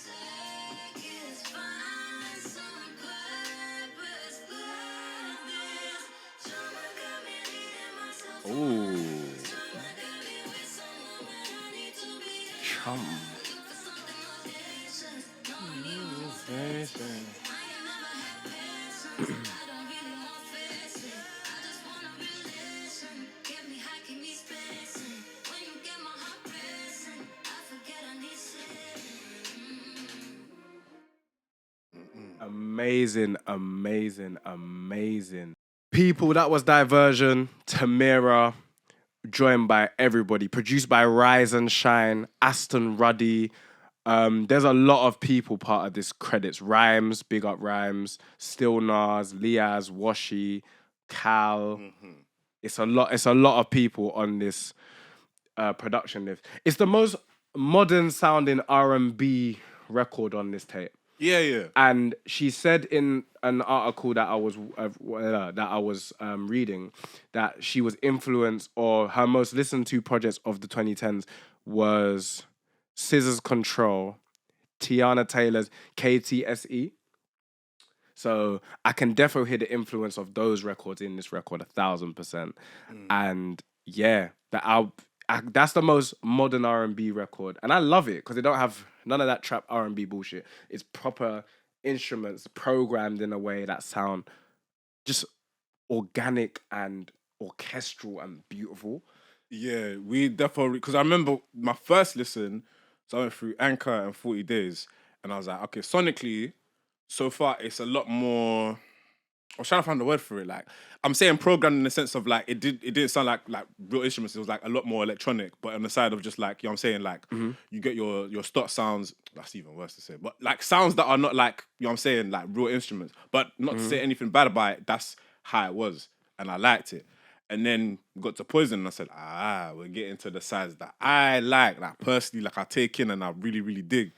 Amazing, amazing, amazing. People, that was Diversion, Tamera, joined by everybody, produced by Rise and Shine, Aston Ruddy. There's a lot of people part of this credits. Rhymes, big up Rhymes, Still Nas, Liaz, Washi, Cal. It's a lot of people on this production list. It's the most modern sounding R&B record on this tape. Yeah. And she said in an article that I was reading that she was influenced, or her most listened to projects of the 2010s was Scissors Control, Tiana Taylor's KTSE. So I can definitely hear the influence of those records in this record 1,000%. And yeah, that's the most modern R&B record, and I love it because they don't have none of that trap R&B bullshit. It's proper instruments programmed in a way that sound just organic and orchestral and beautiful. Yeah, we definitely, because I remember my first listen, so I went through Anchor and 40 Days, and I was like, okay, sonically, so far it's a lot more. I was trying to find the word for it. Like, I'm saying programmed in the sense of like it didn't sound like real instruments. It was like a lot more electronic, but on the side of just like, you know what I'm saying, like you get your stock sounds. That's even worse to say, but like sounds that are not like, you know what I'm saying, like real instruments. But not to say anything bad about it. That's how it was, and I liked it. And then we got to Poison, and I said, we're getting to the sides that I like personally, like I take in and I really, really dig.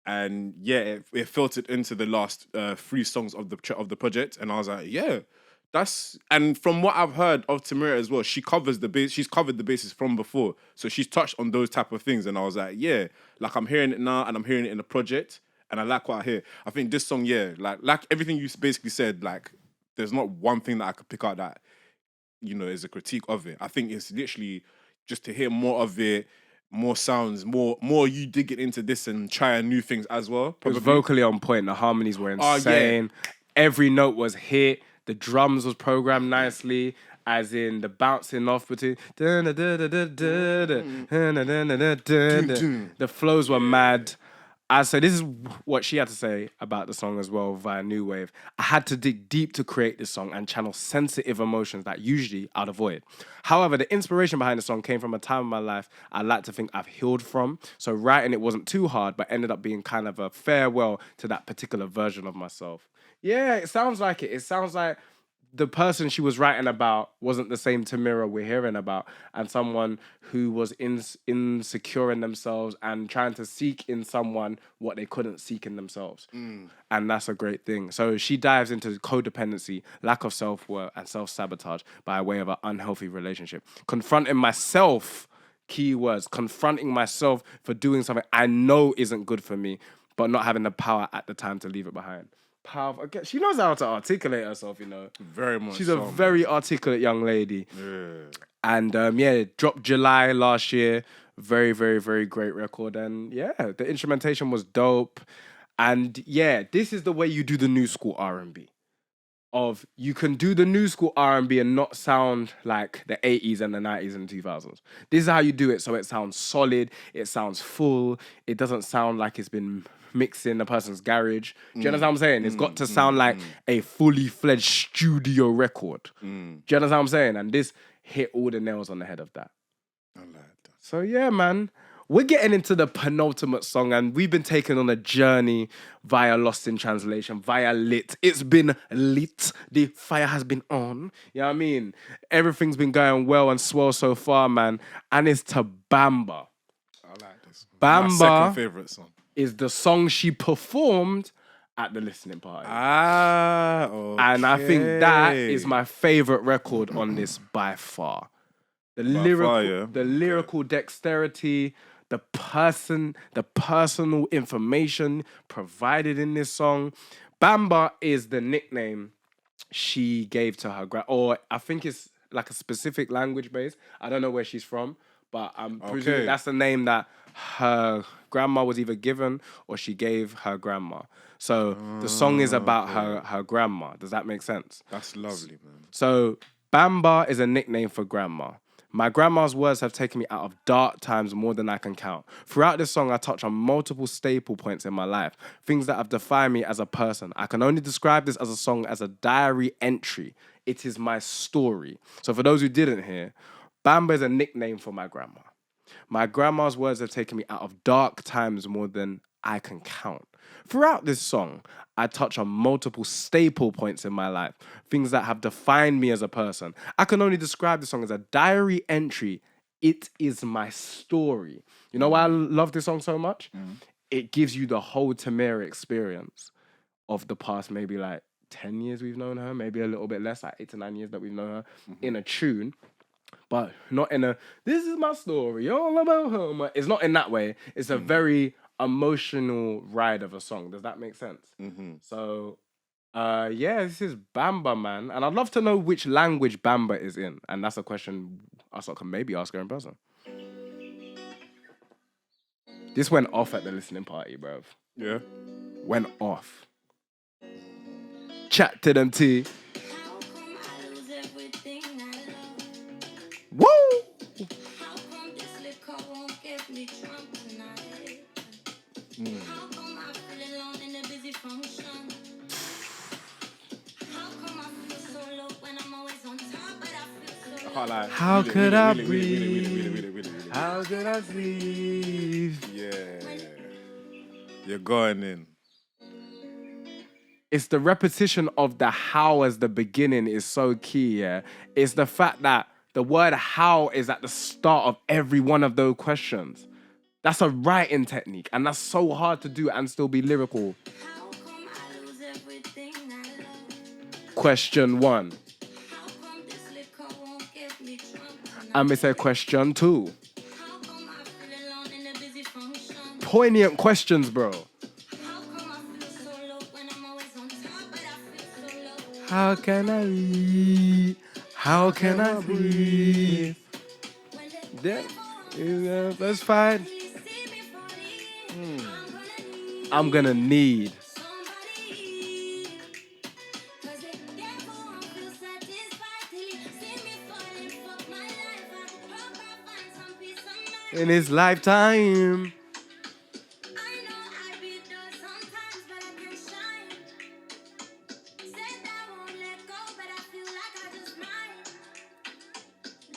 And yeah, it filtered into the last 3 songs of the project, and I was like, yeah, that's. And from what I've heard of Tamera as well, she covers the base. She's covered the bases from before, so she's touched on those type of things. And I was like, yeah, like I'm hearing it now, and I'm hearing it in the project, and I like what I hear. I think this song, yeah, like everything you basically said, like there's not one thing that I could pick out that, you know, is a critique of it. I think it's literally just to hear more of it, more sounds, more you digging into this and trying new things as well. It Probably. was vocally on point. The harmonies were Oh, yeah. insane. Every note was hit. The drums was programmed nicely, as in the bouncing off between. The flows were mad. So this is what she had to say about the song as well via New Wave. I had to dig deep to create this song and channel sensitive emotions that usually I'd avoid. However, the inspiration behind the song came from a time in my life I like to think I've healed from. So writing it wasn't too hard, but ended up being kind of a farewell to that particular version of myself. Yeah, it sounds like it. It sounds like the person she was writing about wasn't the same Tamera we're hearing about, and someone who was insecure in themselves and trying to seek in someone what they couldn't seek in themselves. And that's a great thing. So she dives into codependency, lack of self-worth, and self-sabotage by way of an unhealthy relationship. Confronting myself, keywords, confronting myself for doing something I know isn't good for me, but not having the power at the time to leave it behind. Powerful. She knows how to articulate herself, you know. Very much. She's a very articulate young lady. Yeah. And yeah, dropped July last year. Very, very, very great record. And yeah, the instrumentation was dope. And yeah, this is the way you do the new school R&B. Of you can do the new school R&B and not sound like the 80s and the 90s and 2000s. This is how you do it, so it sounds solid, it sounds full, it doesn't sound like it's been mixed in a person's garage. Do you understand what I'm saying? It's got to sound like a fully fledged studio record. Do you understand what I'm saying? And this hit all the nails on the head of that. I like that. So yeah, man. We're getting into the penultimate song, and we've been taken on a journey via Lost in Translation, via Lit. It's been lit. The fire has been on. You know what I mean? Everything's been going well and swell so far, man. And it's to Bamba. I like this. Bamba My second favorite song is the song she performed at the listening party. Okay. And I think that is my favorite record on this by far. The lyrical dexterity, the personal information provided in this song. Bamba is the nickname she gave to her or I think it's like a specific language base. I don't know where she's from, but I'm Okay. presuming that's the name that her grandma was either given or she gave her grandma. So the song is about her grandma. Does that make sense? That's lovely, man. So Bamba is a nickname for grandma. My grandma's words have taken me out of dark times more than I can count. Throughout this song, I touch on multiple staple points in my life, things that have defined me as a person. I can only describe this as a song as a diary entry. It is my story. So for those who didn't hear, Bamba is a nickname for my grandma. My grandma's words have taken me out of dark times more than I can count. Throughout this song, I touch on multiple staple points in my life, things that have defined me as a person. I can only describe this song as a diary entry. It is my story. You know why I love this song so much? It gives you the whole Tamera experience of the past, maybe like 10 years we've known her, maybe a little bit less, like 8 to 9 years that we've known her in a tune. But not in a, this is my story, all about her. It's not in that way. It's a very emotional ride of a song. Does that make sense? So, yeah, this is Bamba, man. And I'd love to know which language Bamba is in. And that's a question I can maybe ask her in person. This went off at the listening party, bruv. Yeah. Went off. Chat to them, T. How come I lose everything I love? Woo! How come this liquor won't give me drunk tonight? How come I feel alone in a busy function? How come I feel so low when I'm always on top, but I feel so low? Like, How could I really. How could I breathe? Yeah. You're going in. It's the repetition of the how as the beginning is so key, yeah? It's the fact that the word how is at the start of every one of those questions. That's a writing technique, and that's so hard to do and still be lyrical. How come I lose everything I love? Question 1. How come this liquor won't give me drunk tonight? And we say question 2. How come I feel alone in a busy function? Poignant questions, bro. How come I feel so low when I'm always on top, but I feel so low? How can I breathe? How can I breathe? When the That is the first fight really see me falling, I'm gonna need. somebody. 'Cause the devil won't feel satisfied till he see me falling. Fuck my life, I hope I find some peace of mind. In his lifetime. I know I be dull sometimes, but I can shine. Said I won't let go, but I feel like I just might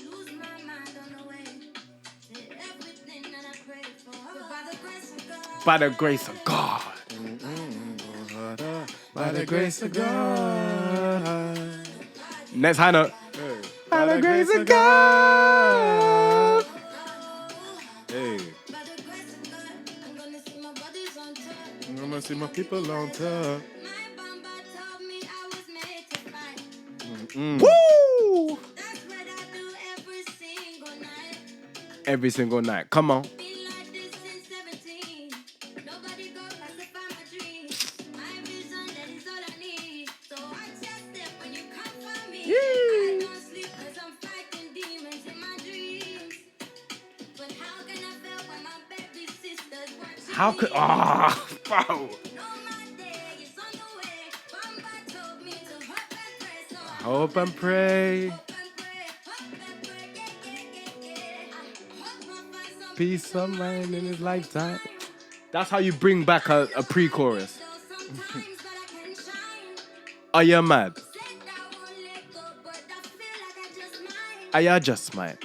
lose my mind on the way to everything that I prayed for. But by the grace of God, By the grace of God. By the grace of God. Next high note. By the grace of God. Hey, by the grace of God, I'm gonna see my brothers on top. I'm gonna see my people on top. My Bamba told me I was made to fight. Woo! That's what I do every single night. Every single night. Come on. Been like this since 17. Nobody go pacify my dreams. My vision, that is all I need. So watch your step when you come for me. I don't sleep 'cause I'm fighting demons in my dreams. But how can I fail when my baby sister's watching How could. me? Bro. Know my day is on the way. Bamba told me to hope and pray. So I Hope and pray. hope and pray. Hope and pray. Yeah. I hope I find some Peace of mind in his lifetime. That's how you bring back a pre-chorus. sometimes, but I can shine. Are you mad? Said I won't let go, but I feel like I just might Are you just mad?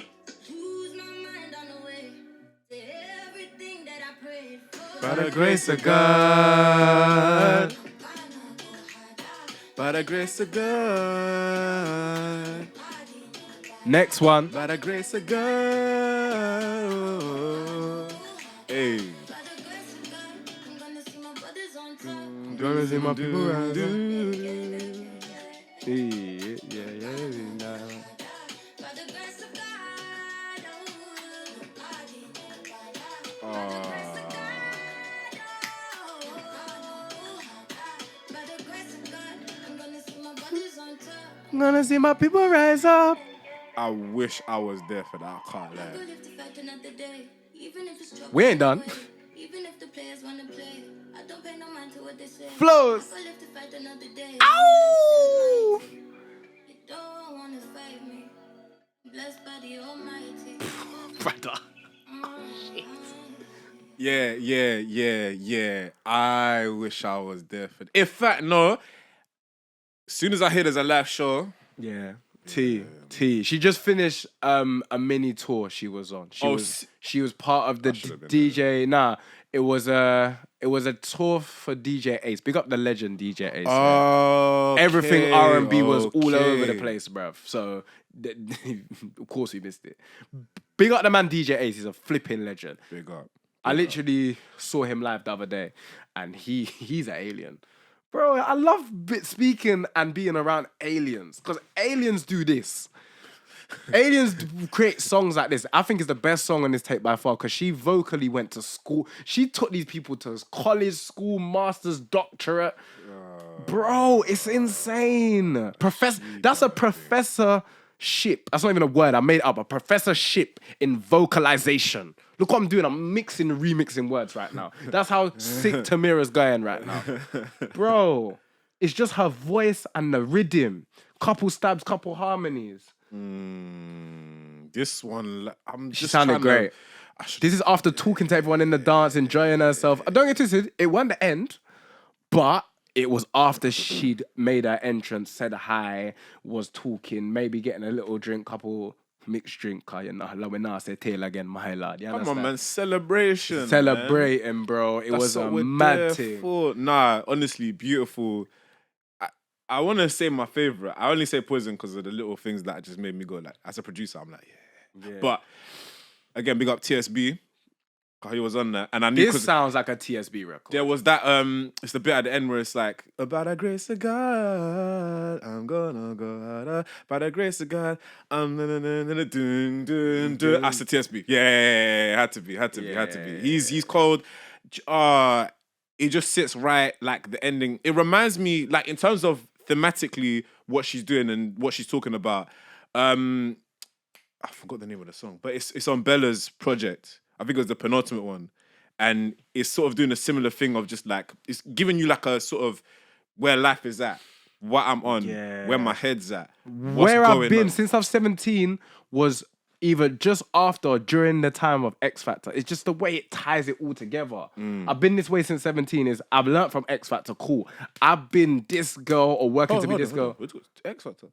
lose my mind on the way to everything that I prayed for. By the grace of God. By the grace of God. Next one. By the grace of God. Hey. By the grace of God, I'm gonna see my brothers on top. Gonna see my people rise up. Yeah. Yeah. By the grace of God, Ah. by the grace of God, I'm gonna see my brothers on top. I'm gonna see my people rise up. I wish I was there for that. I can't lie. Go live to fight another day. Even if it's trouble We ain't on done. the way. Even if the players wanna play, I don't pay no mind to what they say. Flows. I go live to fight another day. Ow! You don't wanna fight me. Blessed by the Almighty. Brother. Yeah. I wish I was there for. In fact, no. As soon as I hear there's a live show, Yeah. T. She just finished a mini tour she was on. She was part of the should've been DJ. Nah, it was a tour for DJ Ace. Big up the legend DJ Ace. Everything R&B was all over the place, bruv. So of course we missed it. Big up the man DJ Ace. He's a flipping legend. Big up. I literally saw him live the other day, and he's an alien. Bro, I love speaking and being around aliens, because aliens do this. Aliens create songs like this. I think it's the best song on this tape by far, because she vocally went to school. She took these people to college, school, master's, doctorate. Bro, it's insane. That's a professorship. That's not even a word. I made it up. A professorship in vocalization. Look what I'm doing. I'm mixing and remixing words right now. That's how sick Tamera's going right now. Bro, it's just her voice and the rhythm. Couple stabs, couple harmonies. This one, I'm just. She sounded great. This is after talking to everyone in the dance, enjoying herself. I don't get twisted. It wasn't the end, but it was after she'd made her entrance, said hi, was talking, maybe getting a little drink, couple mixed drink. You know, like when I say tail again, my lad. You Come on, understand? man. Celebration. Celebrating, man. bro. It That's was what a we're mad there thing. for. Nah, honestly, beautiful. I want to say my favorite. I only say Poison because of the little things that just made me go like, as a producer, I'm like, yeah. But again, big up TSB. He was on that, and I knew This sounds like a TSB record. there was that. It's the bit at the end where it's like, about the grace of God, I'm gonna go. By the grace of God, I'm dun. That's the TSB. Yeah, had to be. He's called. It just sits right, like the ending. It reminds me, like in terms of thematically what she's doing and what she's talking about. I forgot the name of the song, but it's on Bella's project. I think it was the penultimate one. And it's sort of doing a similar thing of just like, it's giving you like a sort of where life is at, what I'm on, where my head's at, Where I've been on. since I've 17 was either just after or during the time of X Factor. It's just the way it ties it all together. I've been this way since 17 is I've learned from X Factor, cool. I've been this girl or working to be this girl. X Factor.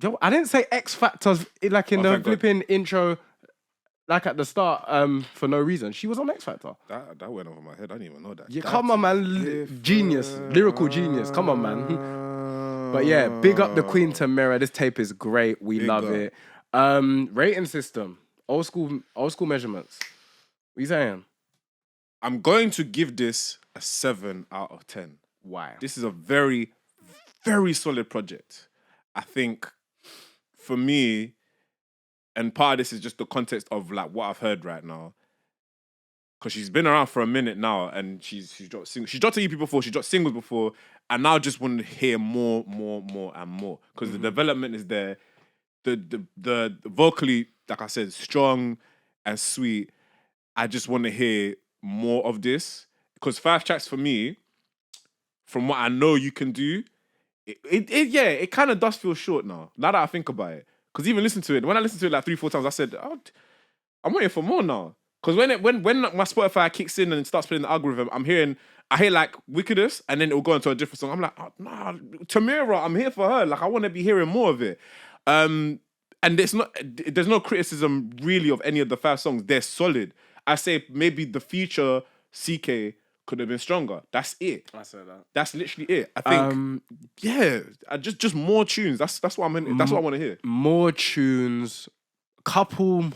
Yo, I didn't say X Factors like in the thank God. flipping intro, like at the start, for no reason. She was on X Factor. That went over my head. I didn't even know that. Yeah, come on, man. Genius. Lyrical genius. Come on, man. But yeah, big up the Queen Tamera. This tape is great. We love it. Rating system. Old school measurements. What you saying? I'm going to give this a 7 out of 10. Why? This is a very, very solid project. I think for me, and part of this is just the context of like what I've heard right now. Because she's been around for a minute now, and she's dropped singles. She dropped EP before, she dropped singles before, and now I just want to hear more, and more. Because the development is there. The vocally, like I said, strong and sweet. I just want to hear more of this. Because 5 tracks for me, from what I know you can do, it kind of does feel short now. Now that I think about it. Because even listen to it, when I listened to it like 3-4 times, I said, I'm waiting for more now. Because when my Spotify kicks in and starts playing the algorithm, I hear like Wickedest, and then it'll go into a different song. I'm like, oh, nah, Tamera, I'm here for her. Like I want to be hearing more of it. And there's no criticism really of any of the 5 songs. They're solid. I say maybe the feature CK could have been stronger. That's it. I said that. That's literally it. I think, just more tunes. That's what I'm in. That's what I want to hear. More tunes, couple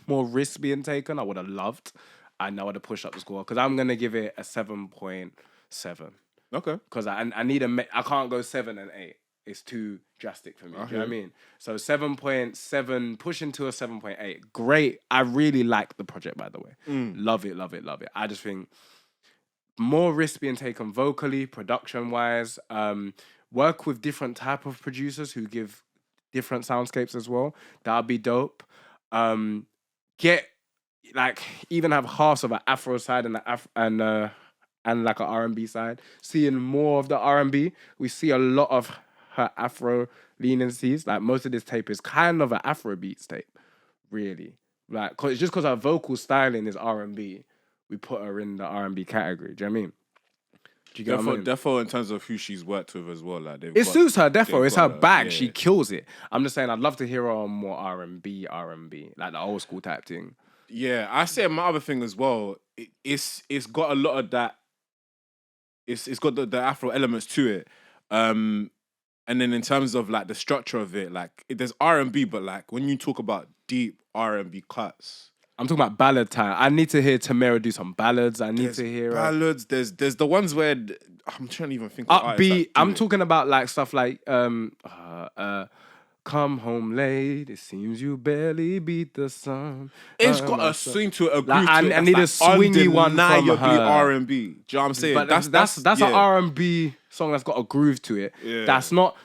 more risks being taken. I would have loved, and I would have pushed up the score because I'm gonna give it a 7.7. Okay. Because I need I can't go 7 and 8. It's too drastic for me. Do you know what I mean? So 7.7, pushing to a 7.8. Great. I really like the project, by the way. Love it. I just think more risk being taken vocally, production-wise. Work with different type of producers who give different soundscapes as well. That'd be dope. Get like even have halves of an Afro side and and like an R&B side. Seeing more of the R&B, we see a lot of her Afro leniencies. Like most of this tape is kind of an Afro beats tape, really. Like just because her vocal styling is R&B, we put her in the R&B category. Do you know what I mean? Do you get what I mean? Defo in terms of who she's worked with as well. Like It suits her, defo. they've It's her got bag. yeah. She kills it. I'm just saying, I'd love to hear her on more R&B, like the old school type thing. Yeah, I say my other thing as well. It's got a lot of that. It's got the Afro elements to it. And then in terms of like the structure of it, like there's R&B, but like when you talk about deep R&B cuts, I'm talking about ballad time. I need to hear Tamera do some ballads. I need to hear ballads. There's the ones where I'm trying to even think of artists upbeat. that do I'm it. talking about like stuff like come home late. It seems you barely beat the sun. It's got a swing to it, a groove Like, to it. I need a swingy one from undeniably her. R&B. Do you know what I'm saying? But that's an yeah. R&B song that's got a groove to it. Yeah. That's not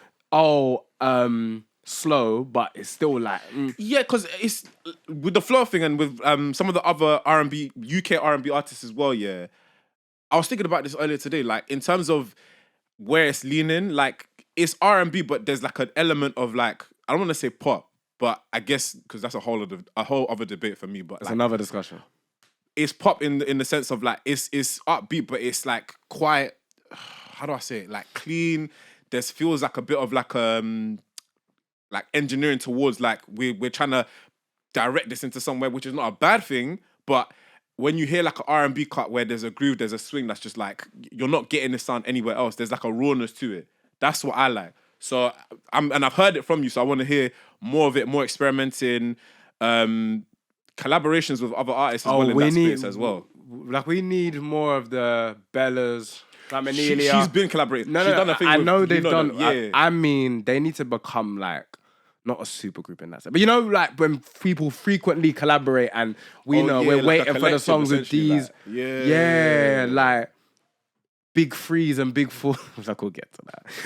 slow, but it's still like Yeah, because it's with the flow thing and with some of the other R&B, UK R&B artists as well, yeah. I was thinking about this earlier today, like in terms of where it's leaning, like it's R&B, but there's like an element of like, I don't want to say pop, but I guess, because that's a whole other debate for me, but it's like, another discussion. it's pop in the sense of like, it's upbeat, but it's like quite, how do I say it? Like clean, there's feels like a bit of like engineering towards like we're trying to direct this into somewhere, which is not a bad thing, but when you hear like an R&B cut where there's a groove, there's a swing that's just like you're not getting this sound anywhere else. There's like a rawness to it. That's what I like. So I've heard it from you, so I want to hear more of it, more experimenting, collaborations with other artists as well in that space as well. Like we need more of the Bellas. She's been collaborating. She's done a thing I with, know they've done. Yeah. I mean, they need to become like not a super group in that sense, but you know, like when people frequently collaborate, and we're like waiting a for the songs with essentially, these. Like, like Big Threes and Big Fours. I could get to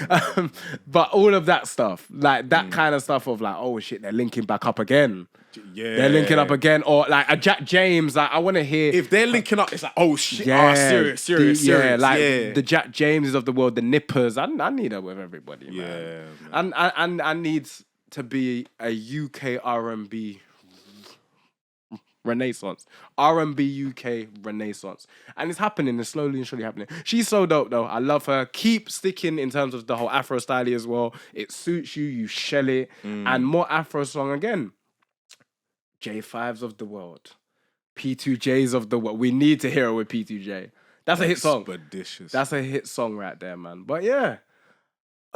that, but all of that stuff, like that kind of stuff of like, oh shit, they're linking back up again. Yeah, They're linking up again, or like a Jack James. Like I want to hear if they're linking up. It's like, oh shit, serious. Yeah, like the Jack Jameses of the world, the Nippers. I need that with everybody, man. Yeah, man. And I need to be a UK R&B renaissance. R&B UK renaissance. And it's happening. It's slowly and surely happening. She's so dope, though. I love her. Keep sticking in terms of the whole Afro style as well. It suits you. You shell it. And more Afro song again. J5s of the world. P2Js of the world. We need to hear it with P2J. That's a hit song. Expeditious. That's a hit song right there, man. But yeah.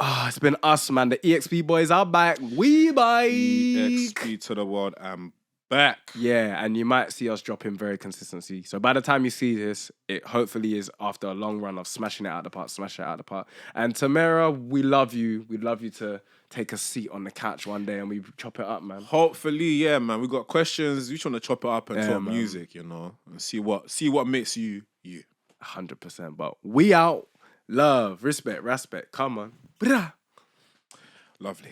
It's been us, man. The EXP boys are back. We back. EXP to the world. I'm back. Yeah, and you might see us dropping very consistently. So by the time you see this, it hopefully is after a long run of smashing it out of the park. And Tamera, we love you. We'd love you to take a seat on the couch one day and we chop it up, man. Hopefully, yeah, man. We got questions. We just want to chop it up and talk man. music, you know, and see what makes you you. 100%. But we out. Love, respect. Come on. Brah. Lovely.